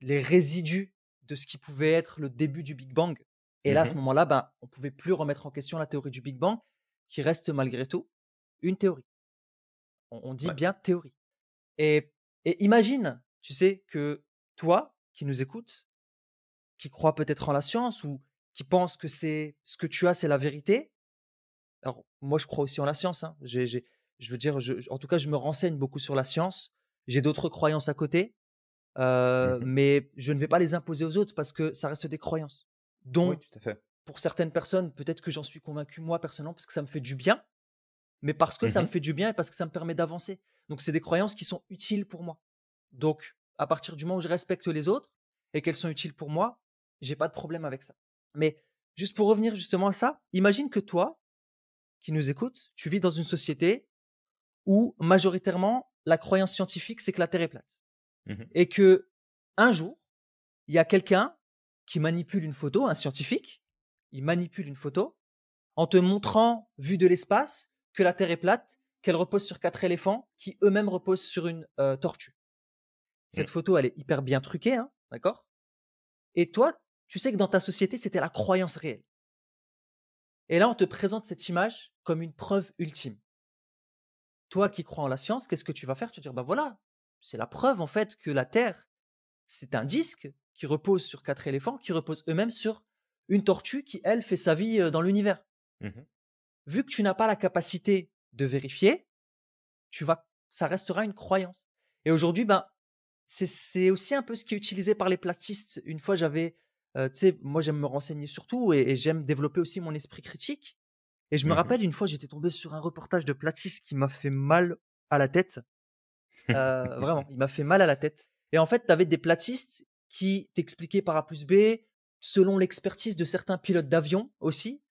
les résidus de ce qui pouvait être le début du Big Bang. Et là, à ce Mmh. moment-là, ben, on pouvait plus remettre en question la théorie du Big Bang, qui reste malgré tout une théorie. On dit Ouais. bien théorie. Et, et imagine, tu sais, que toi, qui nous écoutes, qui croient peut-être en la science ou qui pensent que c'est ce que tu as, c'est la vérité. Alors, moi, je crois aussi en la science, hein. Je veux dire, en tout cas, je me renseigne beaucoup sur la science. J'ai d'autres croyances à côté, Mmh. mais je ne vais pas les imposer aux autres parce que ça reste des croyances. Oui, Dont, tout à fait. pour certaines personnes, peut-être que j'en suis convaincu moi personnellement parce que ça me fait du bien, mais parce que ça me Mmh. fait du bien et parce que ça me permet d'avancer. Donc, c'est des croyances qui sont utiles pour moi. Donc, à partir du moment où je respecte les autres et qu'elles sont utiles pour moi, j'ai pas de problème avec ça. Mais juste pour revenir justement à ça, imagine que toi, qui nous écoutes, tu vis dans une société où majoritairement la croyance scientifique, c'est que la Terre est plate. Mmh. Et que un jour, il y a quelqu'un qui manipule une photo, un scientifique, il manipule une photo en te montrant, vu de l'espace, que la Terre est plate, qu'elle repose sur 4 éléphants qui eux-mêmes reposent sur une tortue. Mmh. Cette photo, elle est hyper bien truquée, hein, d'accord? Et toi, tu sais que dans ta société, c'était la croyance réelle. Et là, on te présente cette image comme une preuve ultime. Toi Ouais. qui crois en la science, qu'est-ce que tu vas faire? Tu vas dire, bah voilà, c'est la preuve en fait que la Terre, c'est un disque qui repose sur 4 éléphants, qui reposent eux-mêmes sur une tortue qui, elle, fait sa vie dans l'univers. Mmh. Vu que tu n'as pas la capacité de vérifier, ça restera une croyance. Et aujourd'hui, ben, c'est aussi un peu ce qui est utilisé par les platistes. Une fois, tu sais, moi j'aime me renseigner sur tout et j'aime développer aussi mon esprit critique. Et je me Mmh. rappelle une fois, j'étais tombé sur un reportage de platiste qui m'a fait mal à la tête. Vraiment, il m'a fait mal à la tête. Et en fait, tu avais des platistes qui t'expliquaient par A plus B, selon l'expertise de certains pilotes d'avion aussi,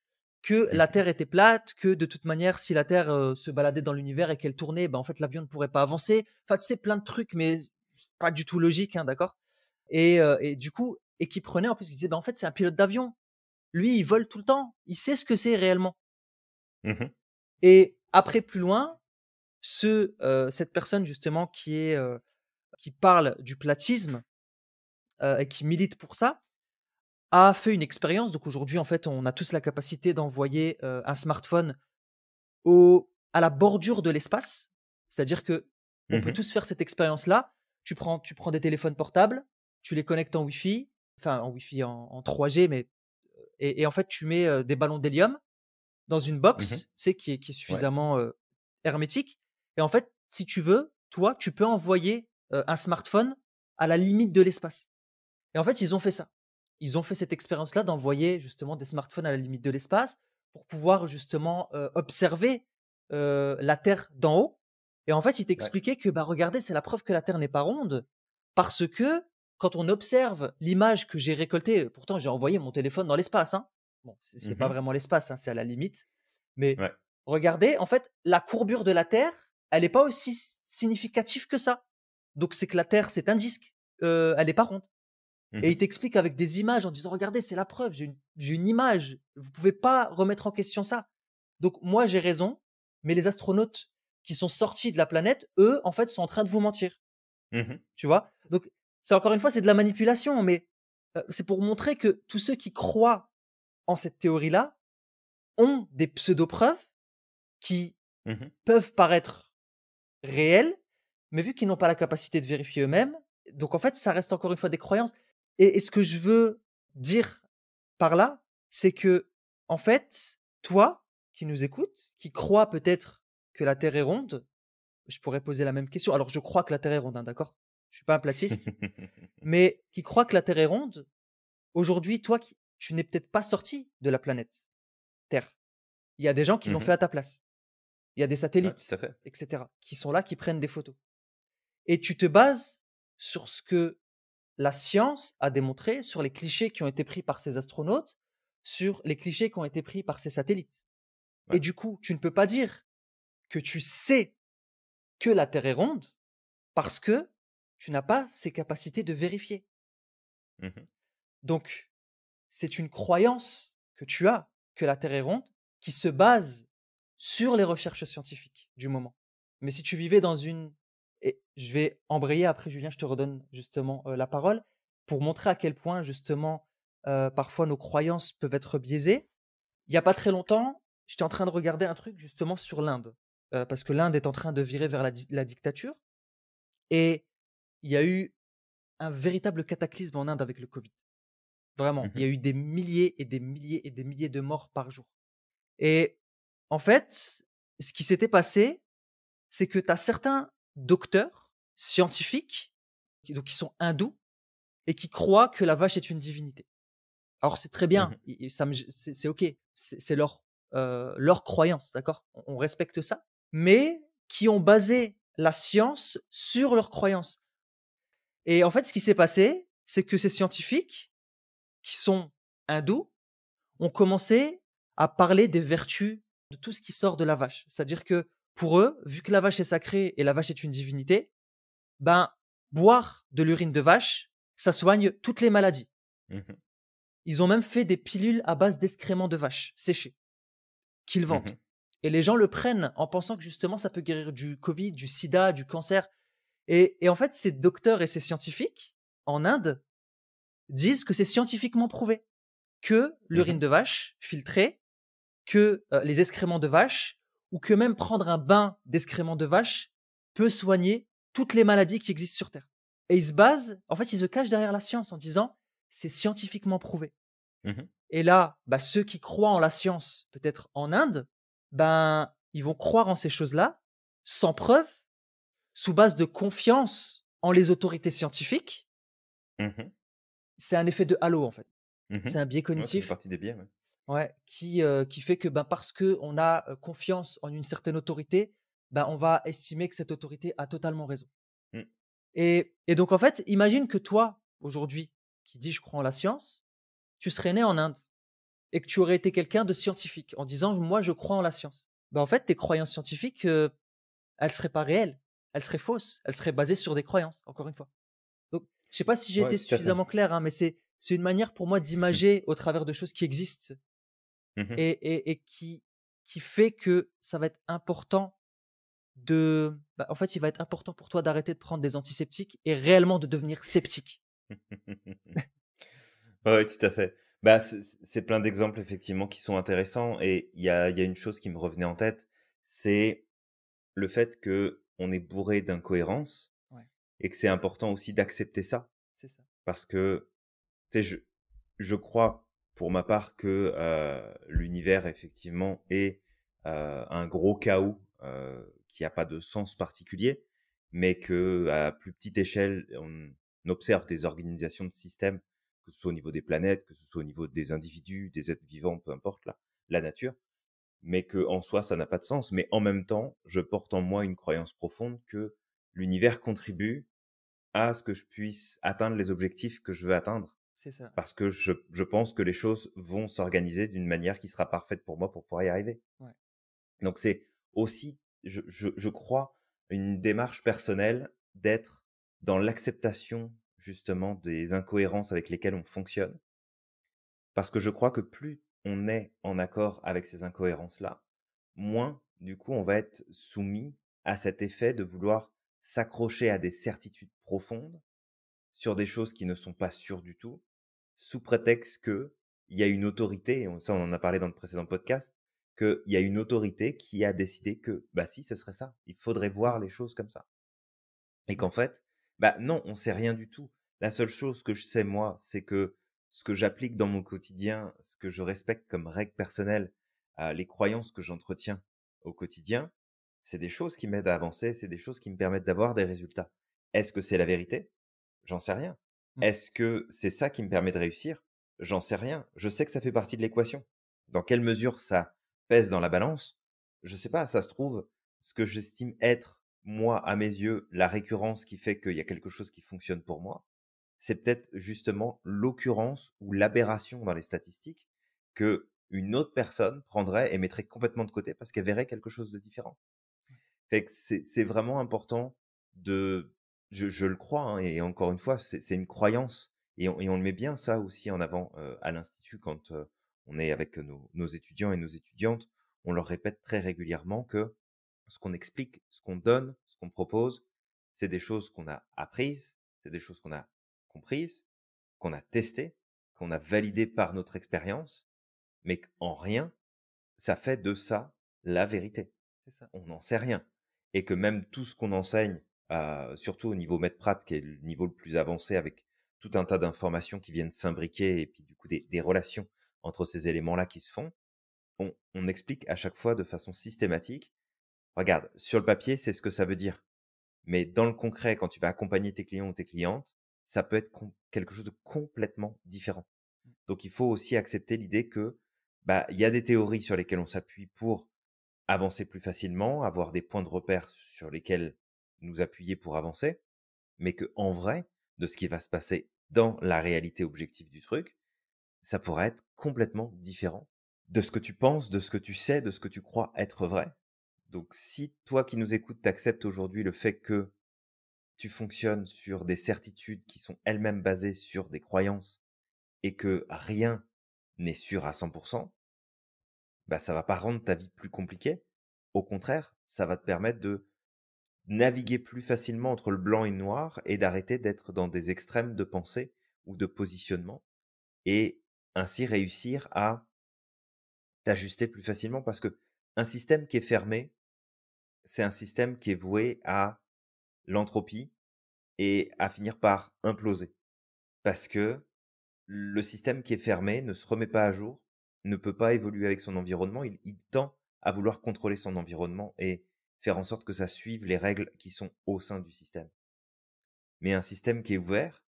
que la Mmh. Terre était plate, que de toute manière, si la Terre se baladait dans l'univers et qu'elle tournait, ben, en fait, l'avion ne pourrait pas avancer. Enfin, tu sais, plein de trucs, mais pas du tout logique, hein, d'accord. Et du coup, et qui prenait en plus, qui disait, ben, en fait, c'est un pilote d'avion. Lui, il vole tout le temps. Il sait ce que c'est réellement. Mmh. Et après, plus loin, cette personne justement qui parle du platisme et qui milite pour ça, a fait une expérience. Donc aujourd'hui, en fait, on a tous la capacité d'envoyer un smartphone à la bordure de l'espace. C'est-à-dire que on peut Mmh. tous faire cette expérience-là. Tu prends des téléphones portables, tu les connectes en Wi-Fi, enfin en Wi-Fi en 3G, mais et en fait, tu mets des ballons d'hélium dans une Mmh. box, tu sais, qui est Ouais. suffisamment hermétique. Et en fait, si tu veux, toi, tu peux envoyer un smartphone à la limite de l'espace. Et en fait, ils ont fait ça. Ils ont fait cette expérience-là d'envoyer justement des smartphones à la limite de l'espace pour pouvoir justement observer la Terre d'en haut. Et en fait, ils Ouais. t'expliquaient que, bah, regardez, c'est la preuve que la Terre n'est pas ronde parce que quand on observe l'image que j'ai récoltée, pourtant j'ai envoyé mon téléphone dans l'espace, hein. Bon, c'est pas Mmh. vraiment l'espace, hein, c'est à la limite. Mais Ouais. regardez, en fait, la courbure de la Terre, elle n'est pas aussi significative que ça. Donc c'est que la Terre, c'est un disque, elle n'est pas ronde. Et il Mmh. t'explique avec des images en disant: «Regardez, c'est la preuve, j'ai une image, vous pouvez pas remettre en question ça». Donc moi, j'ai raison, mais les astronautes qui sont sortis de la planète, eux, en fait, sont en train de vous mentir, Mmh. tu vois? Donc c'est encore une fois, c'est de la manipulation, mais c'est pour montrer que tous ceux qui croient en cette théorie-là ont des pseudo-preuves qui Mmh. peuvent paraître réelles, mais vu qu'ils n'ont pas la capacité de vérifier eux-mêmes, donc en fait, ça reste encore une fois des croyances. Et ce que je veux dire par là, c'est que, en fait, toi qui nous écoutes, qui crois peut-être que la Terre est ronde, je pourrais poser la même question. Alors, je crois que la Terre est ronde, hein, d'accord? Je suis pas un platiste, mais qui croit que la Terre est ronde, aujourd'hui, toi, tu n'es peut-être pas sorti de la planète Terre. Il y a des gens qui l'ont Mmh. fait à ta place. Il y a des Ouais, tout à satellites, fait. et cetera, qui sont là, qui prennent des photos. Et tu te bases sur ce que la science a démontré, sur les clichés qui ont été pris par ces astronautes, sur les clichés qui ont été pris par ces satellites. Et Ouais. du coup, tu ne peux pas dire que tu sais que la Terre est ronde parce que tu n'as pas ces capacités de vérifier. Mmh. Donc, c'est une croyance que tu as que la Terre est ronde qui se base sur les recherches scientifiques du moment. Mais si tu vivais dans une... Et je vais embrayer après, Julien, je te redonne justement la parole pour montrer à quel point justement parfois nos croyances peuvent être biaisées. Il n'y a pas très longtemps, j'étais en train de regarder un truc justement sur l'Inde, parce que l'Inde est en train de virer vers la dictature. Et il y a eu un véritable cataclysme en Inde avec le Covid. Vraiment, il y Mmh. a eu des milliers et des milliers et des milliers de morts par jour. Et en fait, ce qui s'était passé, c'est que tu as certains docteurs scientifiques, qui sont hindous et qui croient que la vache est une divinité. Alors c'est très bien, Mmh. ça c'est OK, c'est leur croyance, d'accord? On respecte ça, mais qui ont basé la science sur leurs croyances. Et en fait, ce qui s'est passé, c'est que ces scientifiques qui sont hindous ont commencé à parler des vertus de tout ce qui sort de la vache. C'est-à-dire que pour eux, vu que la vache est sacrée et la vache est une divinité, ben, boire de l'urine de vache, ça soigne toutes les maladies. Mmh. Ils ont même fait des pilules à base d'excréments de vache séchés qu'ils vendent. Mmh. Et les gens le prennent en pensant que justement ça peut guérir du Covid, du sida, du cancer. Et en fait, ces docteurs et ces scientifiques en Inde disent que c'est scientifiquement prouvé que l'urine Mmh. de vache filtrée, que les excréments de vache, ou que même prendre un bain d'excréments de vache peut soigner toutes les maladies qui existent sur Terre. Et ils se basent, en fait, ils se cachent derrière la science en disant c'est scientifiquement prouvé. Mmh. Et là, bah, ceux qui croient en la science, peut-être en Inde, ben, ils vont croire en ces choses-là sans preuve, sous base de confiance en les autorités scientifiques. Mmh. C'est un effet de halo, en fait. Mmh. C'est un biais Ouais, ça fait cognitif, partie des biais, ouais. ouais, qui fait que, ben, parce qu'on a confiance en une certaine autorité, ben, on va estimer que cette autorité a totalement raison. Mmh. Et donc, en fait, imagine que toi, aujourd'hui, qui dis je crois en la science, tu serais né en Inde et que tu aurais été quelqu'un de scientifique en disant moi je crois en la science. Ben, en fait, tes croyances scientifiques, elles seraient pas réelles, elles seraient fausses, elles seraient basées sur des croyances, encore une fois. Donc, je sais pas si j'ai Ouais, été tout à fait. suffisamment clair, hein, mais c'est une manière pour moi d'imager au travers de choses qui existent Mmh. et qui fait que ça va être important de bah, en fait, il va être important pour toi d'arrêter de prendre des antiseptiques et réellement de devenir sceptique. Ouais, tout à fait. Bah, c'est plein d'exemples effectivement qui sont intéressants et il y a une chose qui me revenait en tête, c'est le fait que on est bourré d'incohérences Ouais, et que c'est important aussi d'accepter ça. c'est ça. Parce que, tu sais, je crois pour ma part que, l'univers effectivement est, un gros chaos, qui a pas de sens particulier, mais qu'à plus petite échelle, on observe des organisations de systèmes, que ce soit au niveau des planètes, que ce soit au niveau des individus, des êtres vivants, peu importe la nature, mais que en soi ça n'a pas de sens. Mais en même temps, je porte en moi une croyance profonde que l'univers contribue à ce que je puisse atteindre les objectifs que je veux atteindre. C'est ça. Parce que je pense que les choses vont s'organiser d'une manière qui sera parfaite pour moi pour pouvoir y arriver. Ouais. Donc c'est aussi, je crois, une démarche personnelle d'être dans l'acceptation justement des incohérences avec lesquelles on fonctionne. Parce que je crois que plus on est en accord avec ces incohérences-là, moins du coup on va être soumis à cet effet de vouloir s'accrocher à des certitudes profondes sur des choses qui ne sont pas sûres du tout, sous prétexte que il y a une autorité, et ça on en a parlé dans le précédent podcast, qu'il y a une autorité qui a décidé que, bah si, ce serait ça. Il faudrait voir les choses comme ça. Et Ouais. qu'en fait, bah non, on sait rien du tout. La seule chose que je sais moi, c'est que ce que j'applique dans mon quotidien, ce que je respecte comme règle personnelle, les croyances que j'entretiens au quotidien, c'est des choses qui m'aident à avancer, c'est des choses qui me permettent d'avoir des résultats. Est-ce que c'est la vérité? J'en sais rien. Mmh. Est-ce que c'est ça qui me permet de réussir? J'en sais rien. Je sais que ça fait partie de l'équation. Dans quelle mesure ça pèse dans la balance? Je sais pas, ça se trouve, ce que j'estime être, moi, à mes yeux, la récurrence qui fait qu'il y a quelque chose qui fonctionne pour moi, c'est peut-être justement l'occurrence ou l'aberration dans les statistiques que une autre personne prendrait et mettrait complètement de côté parce qu'elle verrait quelque chose de différent. Fait que c'est vraiment important de je le crois, hein, et encore une fois, c'est une croyance et on le met bien ça aussi en avant, à l'institut quand, on est avec nos étudiants et nos étudiantes. On leur répète très régulièrement que ce qu'on explique, ce qu'on donne, ce qu'on propose, c'est des choses qu'on a apprises, c'est des choses qu'on a comprises, qu'on a testées, qu'on a validées par notre expérience, mais qu'en rien, ça fait de ça la vérité. C'est ça. On n'en sait rien et que même tout ce qu'on enseigne, surtout au niveau maître prat qui est le niveau le plus avancé avec tout un tas d'informations qui viennent s'imbriquer et puis du coup des relations entre ces éléments-là qui se font, on explique à chaque fois de façon systématique: «Regarde, sur le papier, c'est ce que ça veut dire, mais dans le concret, quand tu vas accompagner tes clients ou tes clientes, ça peut être quelque chose de complètement différent». Mmh. Donc il faut aussi accepter l'idée que, bah, il y a des théories sur lesquelles on s'appuie pour avancer plus facilement, avoir des points de repère sur lesquels nous appuyer pour avancer, mais que en vrai, de ce qui va se passer dans la réalité objective du truc, ça pourrait être complètement différent de ce que tu penses, de ce que tu sais, de ce que tu crois être vrai. Donc si toi qui nous écoutes, t'acceptes aujourd'hui le fait que tu fonctionnes sur des certitudes qui sont elles-mêmes basées sur des croyances et que rien n'est sûr à 100%, bah, ça va pas rendre ta vie plus compliquée. Au contraire, ça va te permettre de naviguer plus facilement entre le blanc et le noir et d'arrêter d'être dans des extrêmes de pensée ou de positionnement et ainsi réussir à t'ajuster plus facilement parce que un système qui est fermé, c'est un système qui est voué à l'entropie et à finir par imploser. Parce que le système qui est fermé ne se remet pas à jour, ne peut pas évoluer avec son environnement, il tend à vouloir contrôler son environnement et faire en sorte que ça suive les règles qui sont au sein du système. Mais un système qui est ouvert,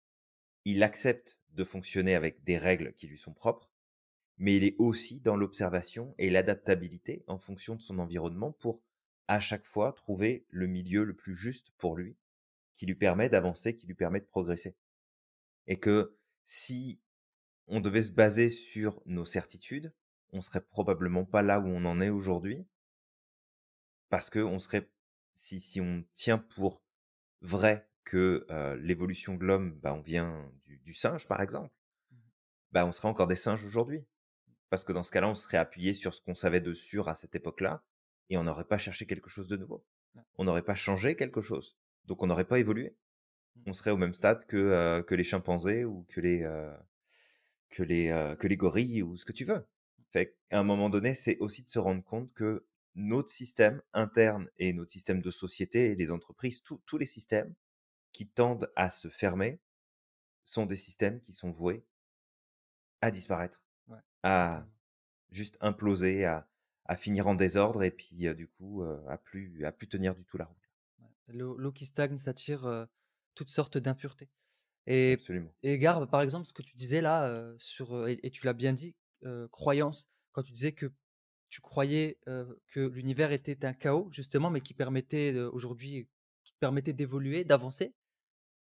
il accepte de fonctionner avec des règles qui lui sont propres, mais il est aussi dans l'observation et l'adaptabilité en fonction de son environnement pour à chaque fois trouver le milieu le plus juste pour lui, qui lui permet d'avancer, qui lui permet de progresser. Et que si on devait se baser sur nos certitudes, on serait probablement pas là où on en est aujourd'hui, parce que on serait, si on tient pour vrai que l'évolution de l'homme, bah, on vient du singe par exemple, Mmh. bah, on serait encore des singes aujourd'hui. Parce que dans ce cas-là, on serait appuyé sur ce qu'on savait de sûr à cette époque-là, et on n'aurait pas cherché quelque chose de nouveau. Ouais. On n'aurait pas changé quelque chose. Donc on n'aurait pas évolué. Mmh. On serait au même stade que les chimpanzés ou que les gorilles ou ce que tu veux. Fait qu'à un moment donné, c'est aussi de se rendre compte que notre système interne et notre système de société et les entreprises, tous les systèmes qui tendent à se fermer sont des systèmes qui sont voués à disparaître, Ouais, à totalement. juste imploser, à finir en désordre et puis, du coup, à plus tenir du tout la route. Ouais. L'eau qui stagne, ça attire, toutes sortes d'impuretés et Absolument. Garb, par exemple, ce que tu disais là, sur, et tu l'as bien dit, croyance, quand tu disais que tu croyais, que l'univers était un chaos justement, mais qui permettait, aujourd'hui qui te permettait d'évoluer, d'avancer.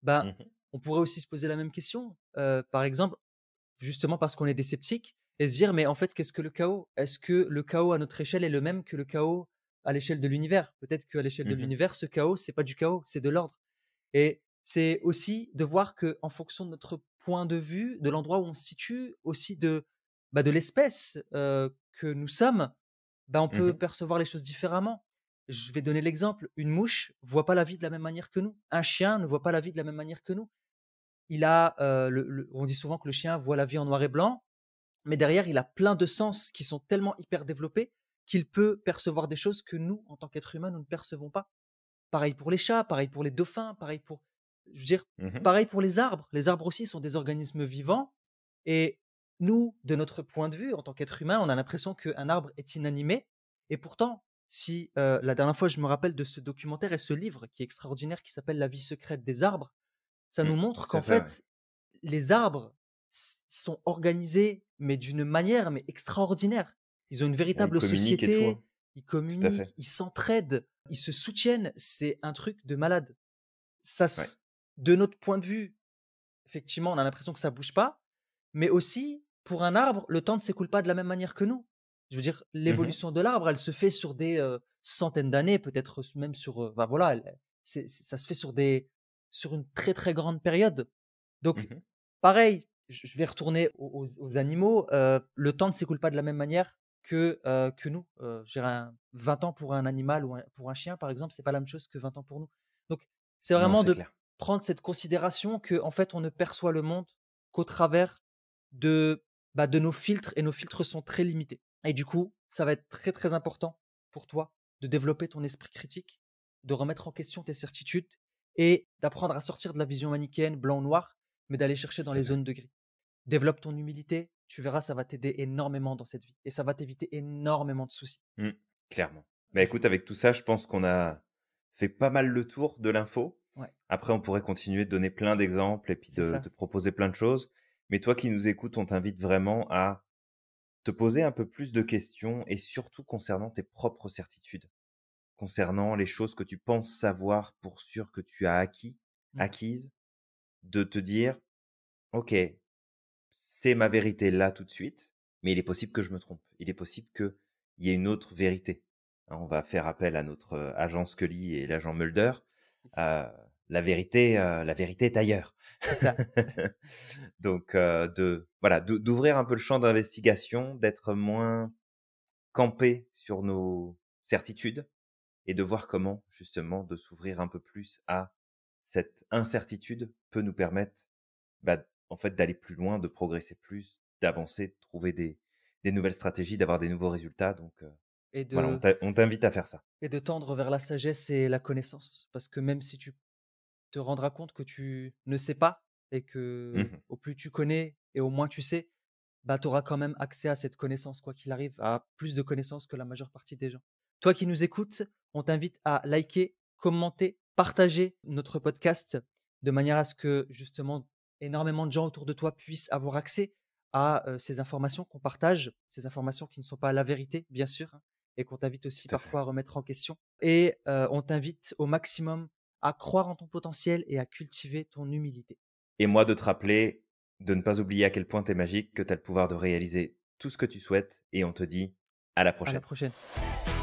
Bah, Mmh. on pourrait aussi se poser la même question, par exemple, justement parce qu'on est des sceptiques et se dire: «Mais en fait, qu'est-ce que le chaos? Est-ce que le chaos à notre échelle est le même que le chaos à l'échelle de l'univers?» Peut-être qu'à l'échelle de Mmh. l'univers, ce chaos, c'est pas du chaos, c'est de l'ordre et c'est aussi de voir qu'en fonction de notre point de vue, de l'endroit où on se situe, aussi de l'espèce, que nous sommes, bah, on peut Mmh. percevoir les choses différemment. Je vais donner l'exemple, une mouche voit pas la vie de la même manière que nous. Un chien ne voit pas la vie de la même manière que nous. Il a, on dit souvent que le chien voit la vie en noir et blanc, mais derrière, il a plein de sens qui sont tellement hyper développés qu'il peut percevoir des choses que nous, en tant qu'êtres humains, nous ne percevons pas. Pareil pour les chats, pareil pour les dauphins, pareil pour je veux dire, Mmh. pareil pour les arbres. Les arbres aussi sont des organismes vivants et nous, de notre point de vue, en tant qu'être humain, on a l'impression qu'un arbre est inanimé et pourtant, si, la dernière fois, je me rappelle de ce documentaire et ce livre qui est extraordinaire, qui s'appelle «La vie secrète des arbres», ça Mmh. nous montre Tout qu'en à fait, ouais. fait, les arbres sont organisés, mais d'une manière mais extraordinaire. Ils ont une Ouais, ils véritable communiquent et tout, hein. société, ils Tout à communiquent, fait. ils s'entraident, ils se soutiennent. C'est un truc de malade. Ça Ouais. s De notre point de vue, effectivement, on a l'impression que ça bouge pas, mais aussi, pour un arbre, le temps ne s'écoule pas de la même manière que nous. Je veux dire, Mmh. l'évolution de l'arbre, elle se fait sur des, centaines d'années, peut-être même sur, bah, voilà, ça se fait sur une très, très grande période. Donc Mmh. pareil, je vais retourner aux animaux, le temps ne s'écoule pas de la même manière que nous. Je dirais 20 ans pour un animal ou pour un chien, par exemple, c'est pas la même chose que 20 ans pour nous. Donc c'est Non, vraiment c'est de clair. prendre cette considération que en fait, on ne perçoit le monde qu'au travers de, de nos filtres et nos filtres sont très limités et du coup, ça va être très, très important pour toi de développer ton esprit critique, de remettre en question tes certitudes et d'apprendre à sortir de la vision manichéenne blanc-noir, mais d'aller chercher dans Tout à les fait. zones de gris. Développe ton humilité, tu verras, ça va t'aider énormément dans cette vie et ça va t'éviter énormément de soucis. Mmh. Clairement. Bah, écoute, avec tout ça, je pense qu'on a fait pas mal le tour de l'info. Ouais, Après, on pourrait continuer de donner plein d'exemples et puis c'est de ça. proposer plein de choses. Mais toi qui nous écoutes, on t'invite vraiment à te poser un peu plus de questions et surtout concernant tes propres certitudes, concernant les choses que tu penses savoir pour sûr que tu as Mmh. acquises, de te dire: «OK, c'est ma vérité là tout de suite, mais il est possible que je me trompe. Il est possible qu'il y ait une autre vérité. Hein, on va faire appel à notre agent Scully et l'agent Mulder. Euh, la vérité est ailleurs. C'est ça. Donc, d'ouvrir un peu le champ d'investigation, d'être moins campé sur nos certitudes et de voir comment, justement, de s'ouvrir un peu plus à cette incertitude peut nous permettre, en fait, d'aller plus loin, de progresser plus, d'avancer, de trouver des nouvelles stratégies, d'avoir des nouveaux résultats. Donc, Et voilà, de on t'invite à faire ça. et de tendre vers la sagesse et la connaissance. Parce que même si tu te rendras compte que tu ne sais pas et que Mmh. au plus tu connais et au moins tu sais, bah, tu auras quand même accès à cette connaissance, quoi qu'il arrive, à plus de connaissances que la majeure partie des gens. Toi qui nous écoutes, on t'invite à liker, commenter, partager notre podcast de manière à ce que justement énormément de gens autour de toi puissent avoir accès à ces informations qu'on partage, ces informations qui ne sont pas la vérité, bien sûr, hein, et qu'on t'invite aussi Tout à fait. parfois à remettre en question. Et on t'invite au maximum à croire en ton potentiel et à cultiver ton humilité. Et moi, de te rappeler de ne pas oublier à quel point tu es magique, que tu as le pouvoir de réaliser tout ce que tu souhaites et on te dit à la À la prochaine. prochaine.